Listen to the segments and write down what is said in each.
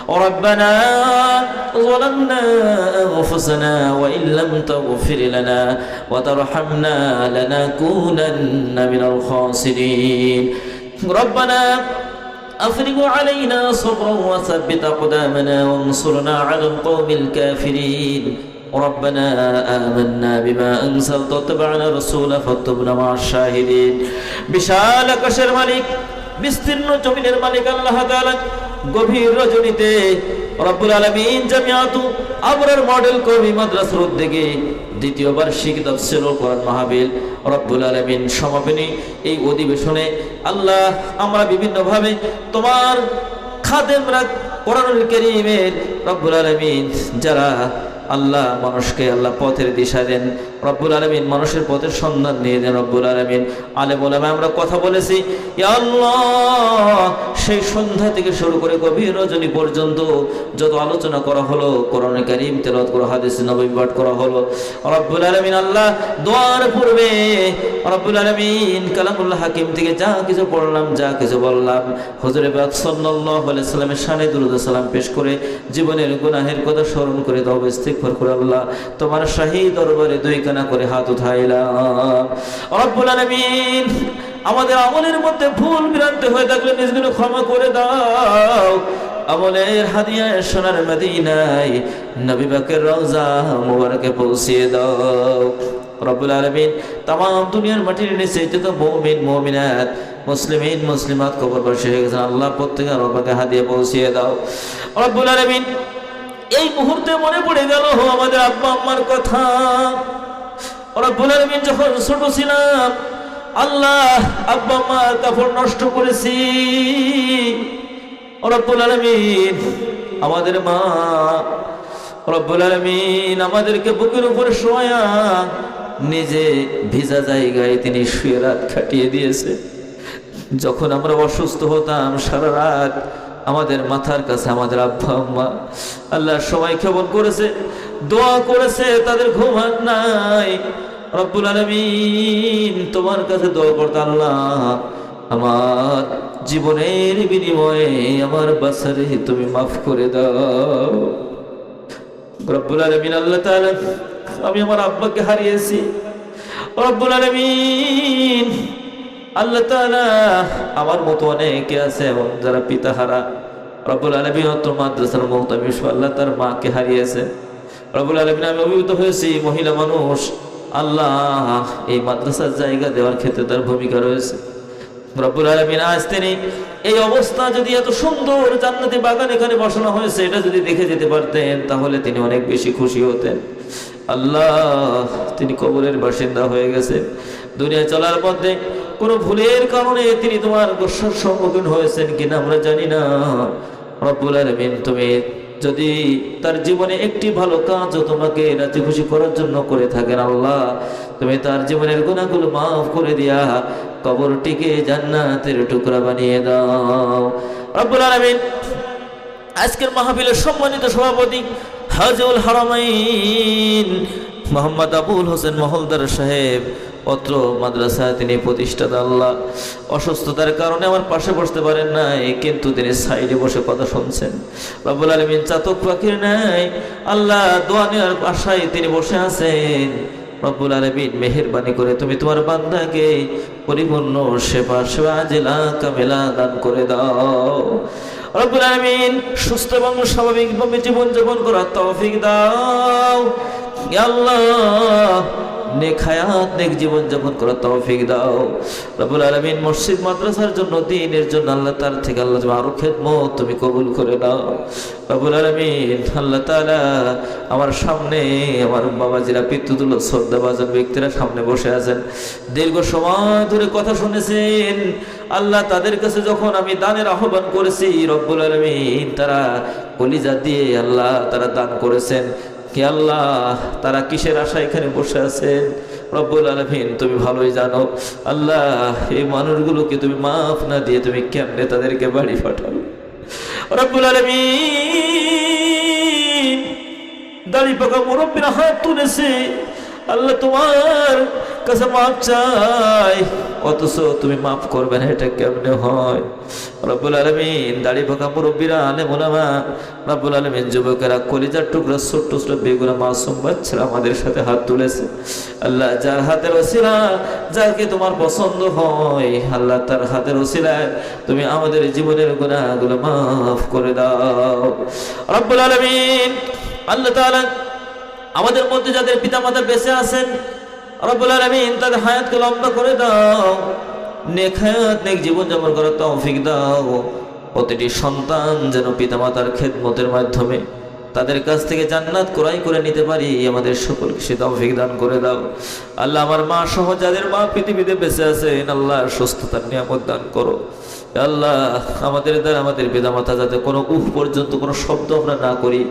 ربنا ظلمنا أنفسنا وإن لم تغفر لنا وترحمنا لنكونن من الخاسرين ربنا أفرغ علينا صبرا وثبت أقدامنا وانصرنا على القوم الكافرين ربنا آمنا بما أنزلت واتبعنا رسولا فاكتبنا مع الشاهدين বিশাল আকাশের মালিক বিস্তীর্ণ জমিনের মালিক আল্লাহ তাআলা গভীর রজনীতে রব্বুল আলামিন জামিয়াতু আবরার মডেল কওমি মাদ্রাসার উদ্যোগে দ্বিতীয় বার্ষিক তাফসীরুল কোরআন মাহফিল রব্বুল আলামিন সমাপনী এই অধিবেশনে আল্লাহ আমরা বিভিন্নভাবে তোমার খাদেমরা কোরআনুল কারীমের রব্বুল আলামিন যারা আল্লাহ মানুষকে আল্লাহ পথের দিশা দেন রব্বুল আলামিন মানুষের পথের সন্ধান নিয়ে দেন রব্বুল আলামিন আলেম ওলামা আমরা কথা বলেছি ইয়া আল্লাহ সেই সন্ধ্যা থেকে শুরু করে গভীর রজনী পর্যন্ত যত আলোচনা করা হলো কোরআন কারীম তেলাওয়াত করা হাদিস নববী পাঠ করা হলো রব্বুল আলামিন আল্লাহ দোয়ার পূর্বে রব্বুল আলামিন কালামুল্লাহ হাকিম থেকে যা কিছু পড়লাম যা কিছু বললাম হুজুরে পাক সাল্লাল্লাহু আলাইহি সাল্লামের শানে দুরূদ ও সালাম পেশ করে জীবনের গুনাহের কথা স্মরণ করে তওবা ইস্তিগফার করে আল্লাহ তোমার শাহী দরবারে দুই কানা করে হাত উঠাইলাম রব্বুল আলামিন আমাদের আমলের মধ্যে ভুল ভ্রান্তি হয়ে থাকলে নিজগুলো ক্ষমা করে দাও আমলের হাদিয়ায় সোনার মদিনায় নবী পাকের রওজা মুবারকে পৌঁছিয়ে দাও রব্বুল আলামিন तमाम দুনিয়ার মাটির নিচে যত মুমিন মুমিনাত মুসলিমিন মুসলিমাত কবরবাসী হয়ে গেছেন আল্লাহ প্রত্যেকের রব্বাকে হাদিয়া পৌঁছিয়ে দাও রব্বুল আলামিন এই মুহূর্তে মনে পড়ে গেল আমাদের আব্বা আম্মার কথা রব্বুল আলামিন যখন ছোট ছিলাম আল্লাহ আব্বা আম্মার কাপড় নষ্ট করেছি রব্বুল আলামিন আমাদের মা রব্বুল আলামিন আমাদেরকে বুকের উপর শোয়া নিজে ভিজা জায়গায় তিনি শুয়ে রাত কাটিয়ে দিয়েছে যখন আমরা অসুস্থ হতাম সারা রাত আমাদের মাথার কাছে আমাদের আব্বা আম্মা আল্লাহ সময় ক্ষেপণ করেছে দোয়া করেছে তাদের ঘুম নাই রব্বুল আলামিন তোমার কাছে দোয়া করতে আল্লাহ আমার জীবনের বিনিময়ে আমার বাসারে তুমি মাফ করে দাও রব্বুল আলামিন আল্লাহ তাআলা আমি আমার আব্বাকে হারিয়েছি রব্বুল আলামিন আল্লাহ তাআলা আমার মতো অনেকে আছে যারা পিতাহারা রব্বুল আলামিন তো মাদ্রাসার মুহতামিম আল্লাহ তার মাকে হারিয়েছে রব্বুল আলামিন আমি অভিভূত হয়েছি মহিলা মানুষ আল্লাহ এই মাদ্রাসার জায়গা দেওয়ার ক্ষেত্রে তার ভূমিকা রয়েছে রব্বুল আলামিন আজ তিনি এই অবস্থা যদি এত সুন্দর জান্নাতি বাগান এখানে বসানো হয়েছে এটা যদি দেখে যেতে পারতেন তাহলে তিনি অনেক বেশি খুশি হতেন আল্লাহ তিনি কবরের বাসিন্দা হয়ে গেছে দুনিয়া চলার পথে কোনো ভুলের কারণে তিনি তোমার গোসার সম্মুখীন হয়েছেন কিনা আমরা জানি না রব্বুল আলামিন তুমি যদি তার জীবনে একটি ভালো কাজও তোমাকে রাজি খুশি করার জন্য করে থাকেন আল্লাহ তুমি তার জীবনের গুনাহগুলো মাফ করে দিয়া কবরটিকে জান্নাতের টুকরা বানিয়ে দাও রব্বুল আলামিন আজকের মাহফিলের সম্মানিত সভাপতি হাজীউল হারামাইন মোহাম্মদ আবুল হোসেন মহলদার সাহেব অত্র মাদ্রাসায় তিনি প্রতিষ্ঠাতা আল্লাহ অসুস্থতার কারণে আমার পাশে বসতে পারেন নাই কিন্তু তিনি সাইডে বসে কথা শুনছেন রব্বুল আলামিন চাতক পাখির নাই আল্লাহ দোয়া নেওয়ার আশায় তিনি বসে আছেন রব্বুল আলামিন মেহেরবানি করে তুমি তোমার বান্দাকে পরিপূর্ণ সেবা আজেলা কামেলা দান করে দাও রব্বুল আলামিন সুস্থ এবং স্বাভাবিকভাবে জীবন যাপন করার তৌফিক দাও ইয়া আল্লাহ নেক হায়াত নেক জীবন যাপন করার তৌফিক দাও রব্বুল আলামিন মসজিদ মাদ্রাসার জন্য দ্বীনের জন্য আল্লাহ তার থেকে আল্লাহ আরো খেদমত তুমি কবুল করে নাও রব্বুল আলামিন আল্লাহ তাআলা আমার সামনে আমার বাবাজিরা পিতৃতুল্য শ্রদ্ধাভাজন ব্যক্তিরা সামনে বসে আছেন দীর্ঘ সময় ধরে কথা শুনেছেন আল্লাহ তাদের কাছে যখন আমি দানের আহ্বান করেছি রব্বুল আলামিন তারা কলিজা দিয়ে আল্লাহ তারা দান করেছেন কি আল্লাহ তারা কিসের আশা এখানে বসে আছেন রব্বুল আলামিন তুমি ভালোই জানো আল্লাহ এই মানুষগুলোকে তুমি মাফ না দিয়ে তুমি কেমনে তাদেরকে বাড়ি পাঠাও রব্বুল আলামিন দাড়ি পাকা মুরব্বিরা হাত তুলেছে আল্লাহ তোমার কাছে মাফ চাই, অথচ তুমি মাফ করবে না, এটা কেমনে হয়? রব্বুল আলামিন দাড়ি পাকা মুরব্বীরা, আলেম ওলামা, রব্বুল আলামিন যুবকেরা, কলিজার টুকরা ছোট্ট ছোট্ট বেগুনা মাসুম বাচ্চারা আমাদের সাথে হাত তুলেছে। আল্লাহ যার হাতের ওসিলা, যাকে তোমার পছন্দ হয় আল্লাহ তার হাতের ওসিলায় তুমি আমাদের জীবনের গুনাহগুলো মাফ করে দাও রব্বুল আলামিন। আল্লাহ তাআলা আমাদের মধ্যে যাদের পিতামাতা বেঁচে আছেন রব্বুল আলামিন তাদের হায়াতকে লম্বা করে দাও, নেক হায়াত নেক জীবন যাপন করার তৌফিক দাও। প্রতিটি সন্তান যেন পিতামাতার খেদমতের মাধ্যমে তাদের কাছ থেকে জান্নাত ক্রয় করে নিতে পারি, আমাদের সকলকে সে তৌফিক দান করে দাও। আল্লাহ আমার মা সহ যাদের মা পৃথিবীতে বেঁচে আছেন আল্লাহ সুস্থতার নিয়ামত দান করো। আল্লাহ আমাদের দ্বারা আমাদের পিতামাতা যাতে কোনো পর্যন্ত কোনো শব্দ আমরা না করি,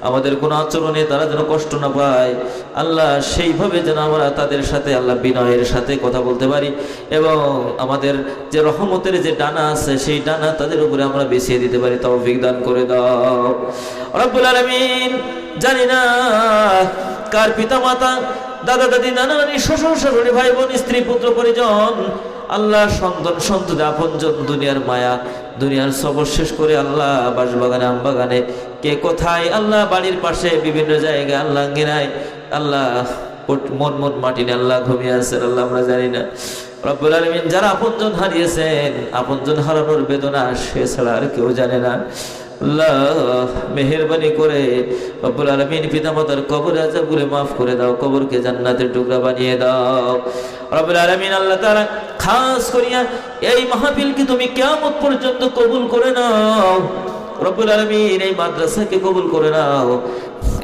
আমাদের কোনো আচরণে তারা যেন কষ্ট না পায়, আল্লাহ সেইভাবে যেন আমরা তাদের সাথে আল্লাহ বিনয়ের সাথে কথা বলতে পারি, এবং আমাদের যে রহমতের যে ডানা আছে সেই ডানা তাদের উপরে আমরা বিছিয়ে দিতে পারি, তৌফিক দান করে দাও রব্বুল আলামিন। জানি না কার পিতামাতা, দাদা দাদি, নানা নানি, শ্বশুর শাশুড়ি, ভাই বোন, স্ত্রী পুত্র পরিজন, আল্লাহ সন্তান সন্ততি আপনজন, দুনিয়ার মায়া, দুনিয়ার সবর শেষ করে আল্লাহ বাসবাগানে আমবাগানে কে কোথায়, আল্লাহ বাড়ির পাশে বিভিন্ন জায়গায় আল্লাহ আঙ্গিনায় আল্লাহ মন মন মাটিনে আল্লাহ ঘুমিয়ে আছেন আল্লাহ আমরা জানি না রব্বুল আলামিন। যারা আপনজন হারিয়েছেন, আপনজন হারানোর বেদনা সে ছাড়া আর কেউ জানে না। আল্লাহ মেহেরবানি করে রব্বুল আলামিন পিতামাতার কবর আযাবগুলো মাফ করে দাও, কবরকে জান্নাতের টুকরা বানিয়ে দাও রব্বুল আলামিন। আল্লাহ তাআলা খাস করিয়া এই মাহফিলকে তুমি কিয়ামত পর্যন্ত কবুল করে নাও রব্বুল আলামিন। এই মাদ্রাসাকে কবুল করে নাও,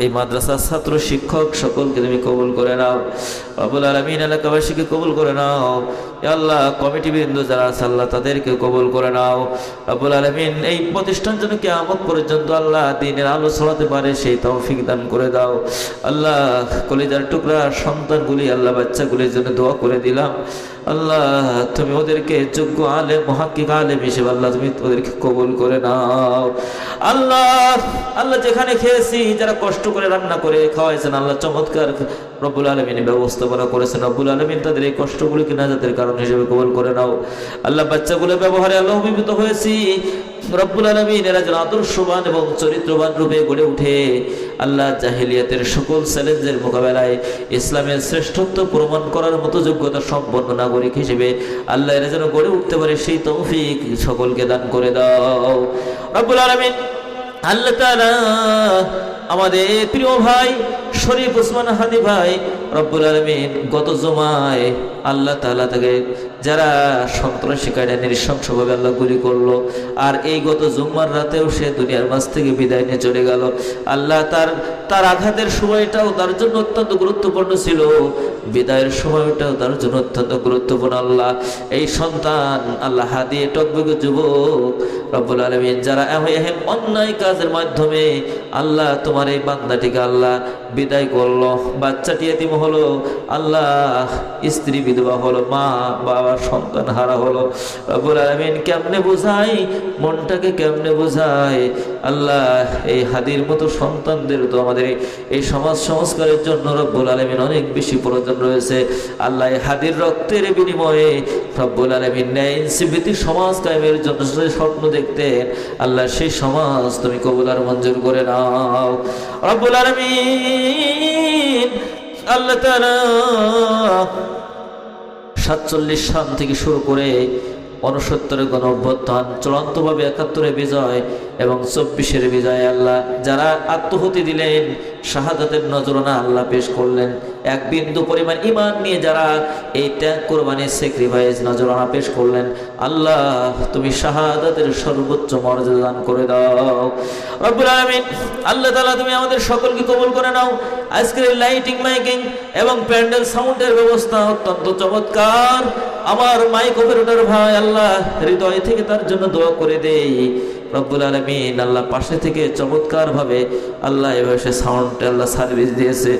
এই মাদ্রাসার ছাত্র শিক্ষক সকলকে তুমি কবুল করে নাও রব্বুল আলামিন। এলাকাবাসীকে কবুল করে নাও আল্লাহ, কমিটি বৃন্দ যারা আছে আল্লাহ তাদেরকে কবুল করে নাও রব্বুল আলামিন। এই প্রতিষ্ঠান যেন কিয়ামত পর্যন্ত আল্লাহ দ্বীনের আলো ছড়াতে পারে সেই তৌফিক দান করে দাও আল্লাহ। কলিজার টুকরা সন্তানগুলি আল্লাহ বাচ্চাগুলির জন্য দোয়া করে দিলাম আল্লাহ, তুমি ওদেরকে যোগ্য আলেম মুহাক্কিক আলেম হিসেবে আল্লাহ তুমি ওদেরকে কবুল করে নাও আল্লাহ। আল্লাহ যেখানে খেয়েছি, যারা কষ্ট করে রান্না করে খাওয়াইছেন আল্লাহ চমৎকার রব্বুল আলামিন ব্যবস্থাপনা করেছেন রব্বুল আলামিন, তাদের এই কষ্টগুলিকে নাজাতের কারণ হিসেবে কবুল করে নাও আল্লাহ। বাচ্চাগুলো ব্যবহারে আল্লাহ অভিভূত হয়েছি রব্বুল আলামিন, এরা যেন আদর্শবান এবং চরিত্রবান রূপে গড়ে উঠে আল্লাহ জাহেলিয়াতের সকল চ্যালেঞ্জের মোকাবেলায় ইসলামের শ্রেষ্ঠত্ব প্রমাণ করার মতো যোগ্যতা সম্পন্ন নাগরিক হিসেবে আল্লাহ এরা যেন গড়ে উঠতে পারে সেই তৌফিক সকলকে দান করে দাও রব্বুল আলামিন। আল্লাহ তাআলা আমাদের প্রিয় ভাই শরীফ ওসমান হাদি ভাই রব্বুল আলামিন গত জুমায় আল্লাহ তাআলা তাকে যারা সন্ত্রাসী কায়দায় নৃশংসভাবে আল্লাহ গুলি করলো, আর এই গত জুম্মার রাতেও সে দুনিয়ার মাঝ থেকে বিদায় নিয়ে চলে গেল আল্লাহ। তার আঘাতের সময়টাও তার জন্য অত্যন্ত গুরুত্বপূর্ণ ছিল, বিদায়ের সময়টাও তার জন্য অত্যন্ত গুরুত্বপূর্ণ আল্লাহ। এই সন্তান আল্লাহ হাদিয়ে টকবগে যুবক রব্বুল আলামিন যারা এহেন অন্যায় কাজের মাধ্যমে আল্লাহ তোমার এই বান্দাটিকে আল্লাহ বিদায় করলো, বাচ্চাটি এতিম হলো আল্লাহ, স্ত্রী বিধবা হলো, মা বাবা সন্তান হারা হলো রব্বুল আলামিন, কেমনে বোঝাই মনটাকে, কেমনে বোঝাই আল্লাহ। এই হাদির মতো সন্তানদের তো আমাদের এই সমাজ সংস্কারের জন্য রব্বুল আলামিন অনেক বেশি প্রয়োজন রয়েছে আল্লাহ। এই হাদির রক্তের বিনিময়ে রব্বুল আলামিন ন্যায় ইনসাফভিত্তিক সমাজ কায়েমের জন্য যে স্বপ্ন দেখতেন আল্লাহ, সেই সমাজ তুমি কবুল আর মঞ্জুর করে নাও রব্বুল আলামিন। আল্লাহ তাআলা 47 সাল থেকে শুরু করে 69 গণ অভ্যুত্থান, চূড়ান্তভাবে 71 বিজয় এবং 24 বিজয় আল্লাহ, যারা আত্মহুতি দিলেন, শাহাদাতের নজরানা আল্লাহ পেশ করলেন, এক বিন্দু পরিমাণ ঈমান নিয়ে যারা এই ত্যাগ কোরবানির স্যাক্রিফাইস নজরানা পেশ করলেন আল্লাহ, তুমি শাহাদাতের সর্বোচ্চ মর্যাদা দান করে দাও রব্বুল আলামিন। আল্লাহ তাআলা তুমি আমাদের সকলকে কবুল করে নাও। আজকের লাইটিং মাইকিং এবং প্যান্ডেল সাউন্ডের ব্যবস্থা অত্যন্ত চমৎকার। আমার মাইক অপারেটর ভাই আল্লাহ হৃদয় থেকে তার জন্য দোয়া করে দেই রব্বুল আলামিন আল্লাহ পাশে থেকে চমৎকারভাবে আল্লাহ এভাবে সে সাউন্ডে আল্লাহ সার্ভিস দিয়েছে।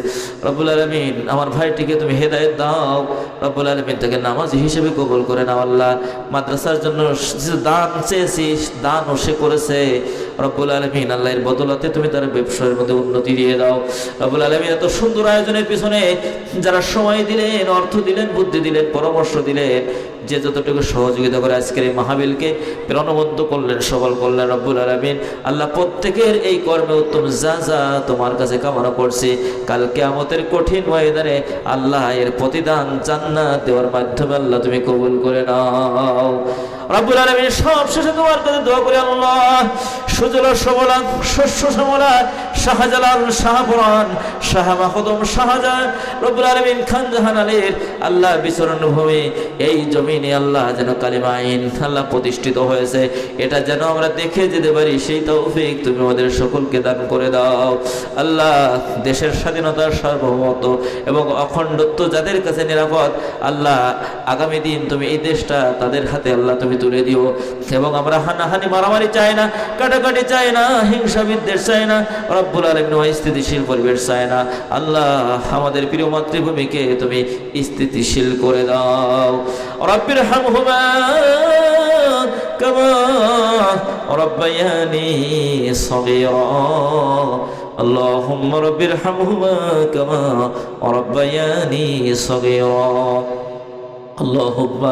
রব্বুল আলামিন আমার ভাইটিকে তুমি হেদায়েত দাও, রব্বুল আলামিন তাকে নামাজি হিসেবে কবুল করে নাও। আল্লাহ মাদ্রাসার জন্য যে দান চেয়েছিস দানও সে করেছে, রব্বুল আলামিন আল্লাহ এর বদলাতে তুমি তার ব্যবসার মধ্যে উন্নতি দিয়ে দাও। রব্বুল আলামিন এত সুন্দর আয়োজনের পিছনে যারা সময় দিলেন, অর্থ দিলেন, বুদ্ধি দিলেন, পরামর্শ দিলেন, যে যতটুকু সহযোগিতা করে আজকের এই মাহফিলকে প্রাণবন্ত করলেন, সবল করলেন, রব্বুল আলামিন আল্লাহ প্রত্যেকের এই কর্মে উত্তম যা যা তোমার কাছে কামনা করছি, কাল কিয়ামতের কঠিন ময়দানে আল্লাহ এর প্রতিদান জান্নাত দেওয়ার মাধ্যমে আল্লাহ তুমি কবুল করে নাও। রব্বুল আলামিন সব শেষে তোমার কাছে দোয়া করি, আল্লাহ সুজলা সবলা শস্য শ্যামলা শাহজালাল শাহপুরান শাহ মাহদুম শাহজাহান রব্বুল আলামিন খান জাহান আলীর আল্লাহ বিচরণ ভূমি এই জমিনে আল্লাহ যেন কালিমা আইন আল্লাহ প্রতিষ্ঠিত হয়েছে, এটা যেন আমরা দেখে যেতে পারি, সেই তৌফিক তুমি আমাদের সকলকে দান করে দাও। আল্লাহ দেশের স্বাধীনতার সার্বভৌমত্ব এবং অখণ্ডত্ব যাদের কাছে নিরাপদ, আল্লাহ আগামী দিন তুমি এই দেশটা তাদের হাতে আল্লাহ তুমি তুলে দিও। এবং আমরা হানাহানি মারামারি চাই না, কাটাকাটি চাই না, হিংসা বিদ্বেষ চাই না, রব্বুল আলামিন স্থিতিশীল পরিবেশ চাই না। আল্লাহ আমাদের প্রিয় মাতৃভূমিকে তুমি স্থিতিশীল করে দাও। রব্বির হামহুমা কামা রব্বায়ানি সগীরা اللهم رب ارحمهما كما ربياني صغيرا اللهم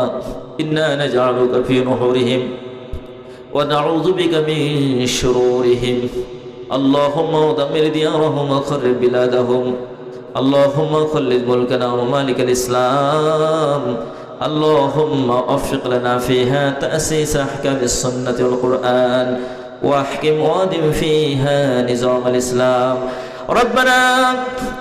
إنا نجعلك في نحورهم ونعوذ بك من شرورهم اللهم دمر ديارهم وخرب بلادهم اللهم خلد ملكنا ومالك الإسلام اللهم وفق لنا فيها تأسيس أحكام السنة والقرآن واحكم وادم فيها نظام الإسلام ربنا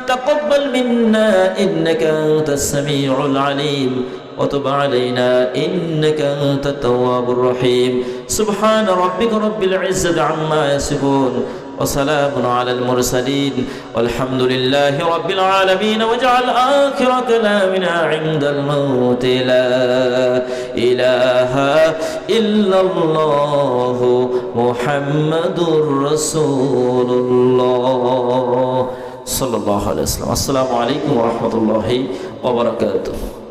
تقبل منا إنك أنت السميع العليم وتب علينا إنك أنت التواب الرحيم سبحان ربك رب العزة عما يصفون وسلام على المرسلين والحمد لله رب العالمين واجعل آخر كلامنا عند الموت لا إله إلا الله محمد رسول الله صلى الله عليه وسلم السلام عليكم ورحمة الله وبركاته